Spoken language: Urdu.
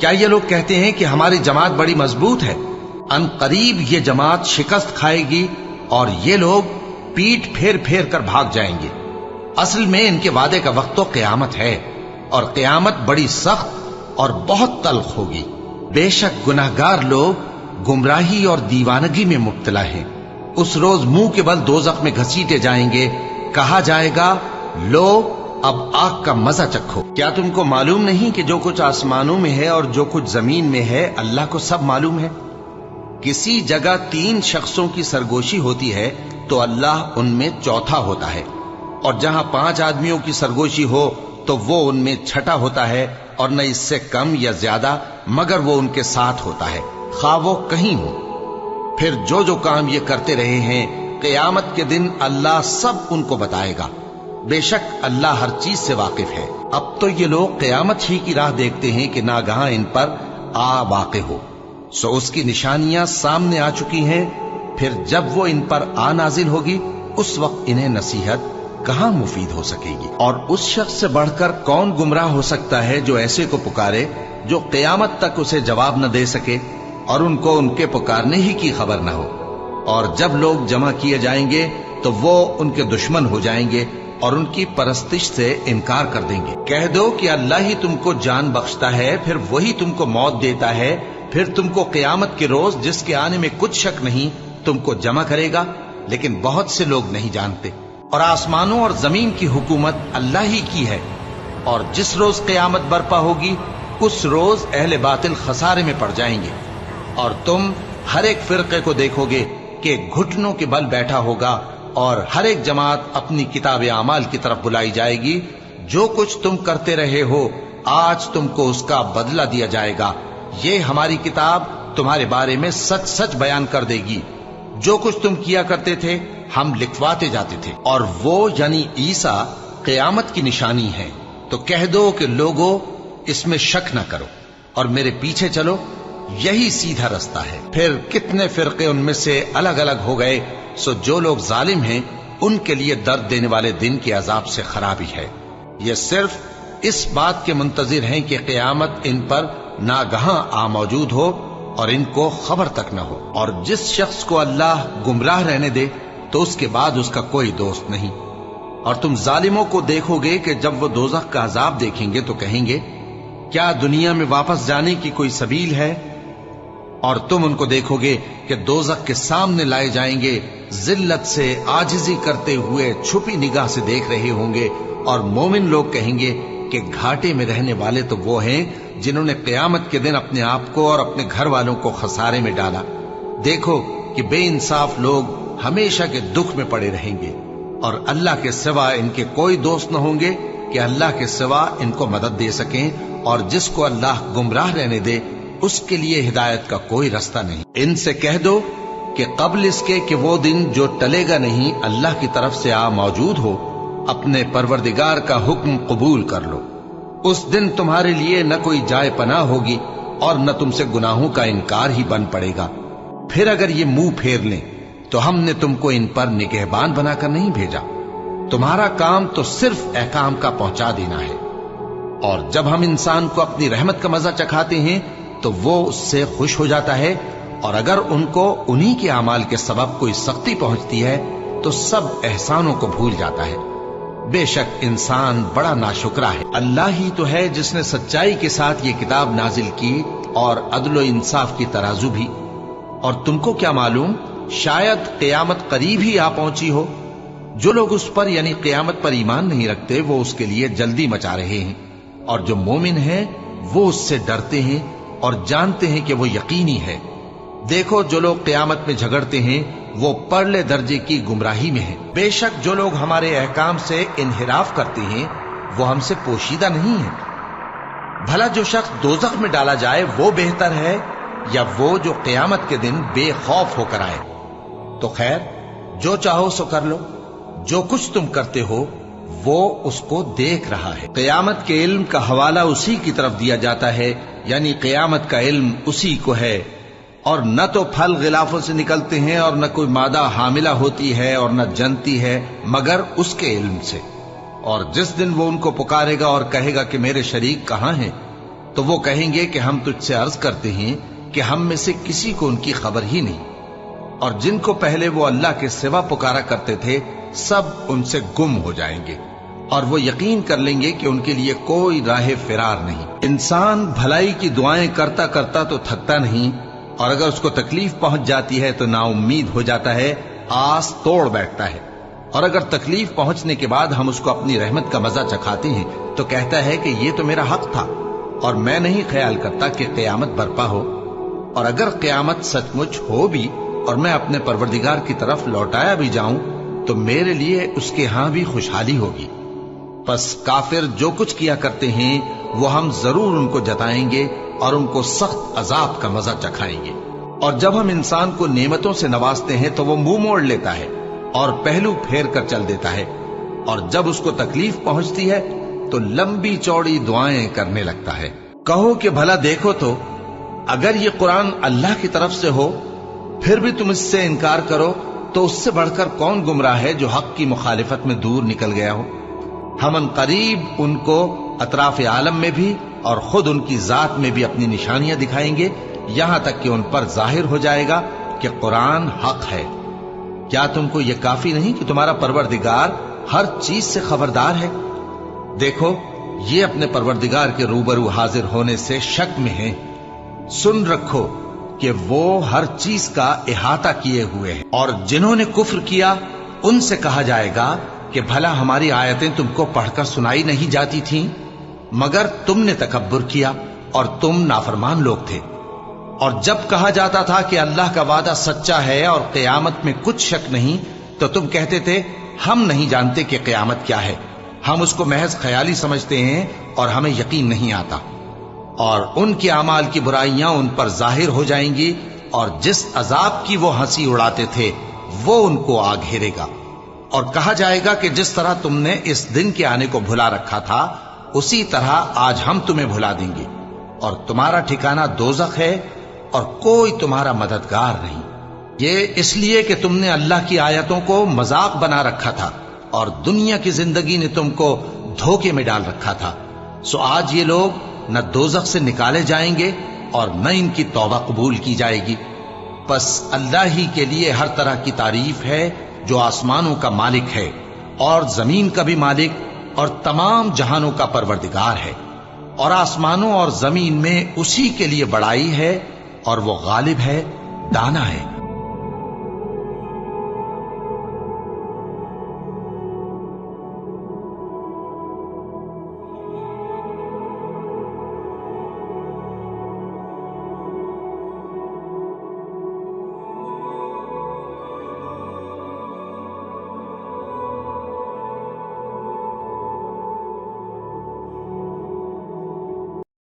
کیا یہ لوگ کہتے ہیں کہ ہماری جماعت بڑی مضبوط ہے؟ ان قریب یہ جماعت شکست کھائے گی اور یہ لوگ پیٹ پھیر پھیر کر بھاگ جائیں گے۔ اصل میں ان کے وعدے کا وقت تو قیامت ہے، اور قیامت بڑی سخت اور بہت تلخ ہوگی۔ بے شک گناہگار لوگ گمراہی اور دیوانگی میں مبتلا ہیں۔ اس روز منہ کے بل دوزخ میں گھسیٹے جائیں گے، کہا جائے گا لو اب آگ کا مزہ چکھو۔ کیا تم کو معلوم نہیں کہ جو کچھ آسمانوں میں ہے اور جو کچھ زمین میں ہے اللہ کو سب معلوم ہے؟ کسی جگہ 3 شخصوں کی سرگوشی ہوتی ہے تو اللہ ان میں چوتھا ہوتا ہے، اور جہاں 5 آدمیوں کی سرگوشی ہو تو وہ ان میں چھٹا ہوتا ہے، اور نہ اس سے کم یا زیادہ مگر وہ ان کے ساتھ ہوتا ہے، خواہ وہ کہیں ہو۔ پھر جو جو کام یہ کرتے رہے ہیں قیامت کے دن اللہ سب ان کو بتائے گا۔ بے شک اللہ ہر چیز سے واقف ہے۔ اب تو یہ لوگ قیامت ہی کی راہ دیکھتے ہیں کہ ناگہاں ان پر آ واقع ہو، سو اس کی نشانیاں سامنے آ چکی ہیں۔ پھر جب وہ ان پر آ نازل ہوگی اس وقت انہیں نصیحت کہاں مفید ہو سکے گی؟ اور اس شخص سے بڑھ کر کون گمراہ ہو سکتا ہے جو ایسے کو پکارے جو قیامت تک اسے جواب نہ دے سکے اور ان کو ان کے پکارنے ہی کی خبر نہ ہو۔ اور جب لوگ جمع کیے جائیں گے تو وہ ان کے دشمن ہو جائیں گے اور ان کی پرستش سے انکار کر دیں گے۔ کہہ دو کہ اللہ ہی تم کو جان بخشتا ہے، پھر وہی تم کو موت دیتا ہے، پھر تم کو قیامت کے روز جس کے آنے میں کچھ شک نہیں تم کو جمع کرے گا، لیکن بہت سے لوگ نہیں جانتے۔ اور آسمانوں اور زمین کی حکومت اللہ ہی کی ہے، اور جس روز قیامت برپا ہوگی اس روز اہل باطل خسارے میں پڑ جائیں گے، اور تم ہر ایک فرقے کو دیکھو گے کہ گھٹنوں کے بل بیٹھا ہوگا، اور ہر ایک جماعت اپنی کتاب اعمال کی طرف بلائی جائے گی۔ جو کچھ تم کرتے رہے ہو آج تم کو اس کا بدلہ دیا جائے گا، یہ ہماری کتاب تمہارے بارے میں سچ سچ بیان کر دے گی۔ جو کچھ تم کیا کرتے تھے ہم لکھواتے جاتے تھے، اور وہ یعنی عیسیٰ قیامت کی نشانی ہے۔ تو کہہ دو کہ لوگوں اس میں شک نہ کرو اور میرے پیچھے چلو، یہی سیدھا رستہ ہے۔ پھر کتنے فرقے ان میں سے الگ الگ ہو گئے، سو جو لوگ ظالم ہیں ان کے لیے درد دینے والے دن کے عذاب سے خرابی ہے۔ یہ صرف اس بات کے منتظر ہیں کہ قیامت ان پر ناگہاں آ موجود ہو اور ان کو خبر تک نہ ہو۔ اور جس شخص کو اللہ گمراہ رہنے دے تو اس کے بعد اس کا کوئی دوست نہیں۔ اور تم ظالموں کو دیکھو گے کہ جب وہ دوزخ کا عذاب دیکھیں گے تو کہیں گے کیا دنیا میں واپس جانے کی کوئی سبیل ہے؟ اور تم ان کو دیکھو گے کہ دوزخ کے سامنے لائے جائیں گے، ذلت سے عاجزی کرتے ہوئے چھپی نگاہ سے دیکھ رہے ہوں گے، اور مومن لوگ کہیں گے کہ گھاٹے میں رہنے والے تو وہ ہیں جنہوں نے قیامت کے دن اپنے آپ کو اور اپنے گھر والوں کو خسارے میں ڈالا۔ دیکھو کہ بے انصاف لوگ ہمیشہ کے دکھ میں پڑے رہیں گے، اور اللہ کے سوا ان کے کوئی دوست نہ ہوں گے کہ اللہ کے سوا ان کو مدد دے سکیں، اور جس کو اللہ گمراہ رہنے دے اس کے لیے ہدایت کا کوئی رستہ نہیں۔ ان سے کہہ دو کہ قبل اس کے کہ وہ دن جو ٹلے گا نہیں اللہ کی طرف سے آ موجود ہو، اپنے پروردگار کا حکم قبول کر لو۔ اس دن تمہارے لیے نہ کوئی جائے پناہ ہوگی اور نہ تم سے گناہوں کا انکار ہی بن پڑے گا۔ پھر اگر یہ منہ پھیر لیں تو ہم نے تم کو ان پر نگہبان بنا کر نہیں بھیجا، تمہارا کام تو صرف احکام کا پہنچا دینا ہے۔ اور جب ہم انسان کو اپنی رحمت کا مزہ چکھاتے ہیں تو وہ اس سے خوش ہو جاتا ہے، اور اگر ان کو انہی کے اعمال کے سبب کوئی سختی پہنچتی ہے تو سب احسانوں کو بھول جاتا ہے۔ بے شک انسان بڑا ناشکرا ہے۔ اللہ ہی تو ہے جس نے سچائی کے ساتھ یہ کتاب نازل کی اور عدل و انصاف کی ترازو بھی۔ اور تم کو کیا معلوم، شاید قیامت قریب ہی آ پہنچی ہو۔ جو لوگ اس پر یعنی قیامت پر ایمان نہیں رکھتے وہ اس کے لیے جلدی مچا رہے ہیں، اور جو مومن ہیں وہ اس سے ڈرتے ہیں اور جانتے ہیں کہ وہ یقینی ہے۔ دیکھو جو لوگ قیامت میں جھگڑتے ہیں وہ پرلے درجے کی گمراہی میں ہیں۔ بے شک جو لوگ ہمارے احکام سے انحراف کرتے ہیں وہ ہم سے پوشیدہ نہیں ہیں۔ بھلا جو شخص دوزخ میں ڈالا جائے وہ بہتر ہے یا وہ جو قیامت کے دن بے خوف ہو کر آئے؟ تو خیر جو چاہو سو کر لو، جو کچھ تم کرتے ہو وہ اس کو دیکھ رہا ہے۔ قیامت کے علم کا حوالہ اسی کی طرف دیا جاتا ہے، یعنی قیامت کا علم اسی کو ہے۔ اور نہ تو پھل غلافوں سے نکلتے ہیں اور نہ کوئی مادہ حاملہ ہوتی ہے اور نہ جنتی ہے مگر اس کے علم سے۔ اور جس دن وہ ان کو پکارے گا اور کہے گا کہ میرے شریک کہاں ہیں، تو وہ کہیں گے کہ ہم تجھ سے عرض کرتے ہیں کہ ہم میں سے کسی کو ان کی خبر ہی نہیں، اور جن کو پہلے وہ اللہ کے سوا پکارا کرتے تھے سب ان سے گم ہو جائیں گے، اور وہ یقین کر لیں گے کہ ان کے لیے کوئی راہ فرار نہیں۔ انسان بھلائی کی دعائیں کرتا کرتا تو تھکتا نہیں، اور اگر اس کو تکلیف پہنچ جاتی ہے تو نا امید ہو جاتا ہے، آس توڑ بیٹھتا ہے، اور اگر تکلیف پہنچنے کے بعد ہم اس کو اپنی رحمت کا مزہ چکھاتے ہیں تو کہتا ہے کہ یہ تو میرا حق تھا، اور میں نہیں خیال کرتا کہ قیامت برپا ہو، اور اگر قیامت سچ مچ ہو بھی اور میں اپنے پروردگار کی طرف لوٹایا بھی جاؤں تو میرے لیے اس کے ہاں بھی خوشحالی ہوگی۔ پس کافر جو کچھ کیا کرتے ہیں وہ ہم ضرور ان کو جتائیں گے اور ان کو سخت عذاب کا مزہ چکھائیں گے۔ اور جب ہم انسان کو نعمتوں سے نوازتے ہیں تو وہ منہ موڑ لیتا ہے اور پہلو پھیر کر چل دیتا ہے، اور جب اس کو تکلیف پہنچتی ہے تو لمبی چوڑی دعائیں کرنے لگتا ہے۔ کہو کہ بھلا دیکھو تو اگر یہ قرآن اللہ کی طرف سے ہو پھر بھی تم اس سے انکار کرو تو اس سے بڑھ کر کون گمراہ ہے جو حق کی مخالفت میں دور نکل گیا ہو۔ ہم ان قریب ان کو اطراف عالم میں بھی اور خود ان کی ذات میں بھی اپنی نشانیاں دکھائیں گے، یہاں تک کہ ان پر ظاہر ہو جائے گا کہ قرآن حق ہے۔ کیا تم کو یہ کافی نہیں کہ تمہارا پروردگار ہر چیز سے خبردار ہے؟ دیکھو یہ اپنے پروردگار کے روبرو حاضر ہونے سے شک میں ہیں، سن رکھو کہ وہ ہر چیز کا احاطہ کیے ہوئے ہیں۔ اور جنہوں نے کفر کیا ان سے کہا جائے گا کہ بھلا ہماری آیتیں تم کو پڑھ کر سنائی نہیں جاتی تھیں، مگر تم نے تکبر کیا اور تم نافرمان لوگ تھے۔ اور جب کہا جاتا تھا کہ اللہ کا وعدہ سچا ہے اور قیامت میں کچھ شک نہیں تو تم کہتے تھے ہم نہیں جانتے کہ قیامت کیا ہے، ہم اس کو محض خیالی سمجھتے ہیں اور ہمیں یقین نہیں آتا۔ اور ان کے اعمال کی برائیاں ان پر ظاہر ہو جائیں گی، اور جس عذاب کی وہ ہنسی اڑاتے تھے وہ ان کو آ گھیرے گا۔ اور کہا جائے گا کہ جس طرح تم نے اس دن کے آنے کو بھلا رکھا تھا اسی طرح آج ہم تمہیں بھلا دیں گے، اور تمہارا ٹھکانہ دوزخ ہے اور کوئی تمہارا مددگار نہیں۔ یہ اس لیے کہ تم نے اللہ کی آیتوں کو مذاق بنا رکھا تھا اور دنیا کی زندگی نے تم کو دھوکے میں ڈال رکھا تھا، سو آج یہ لوگ نہ دوزخ سے نکالے جائیں گے اور نہ ان کی توبہ قبول کی جائے گی۔ پس اللہ ہی کے لیے ہر طرح کی تعریف ہے جو آسمانوں کا مالک ہے اور زمین کا بھی مالک اور تمام جہانوں کا پروردگار ہے، اور آسمانوں اور زمین میں اسی کے لیے بڑائی ہے اور وہ غالب ہے، دانا ہے۔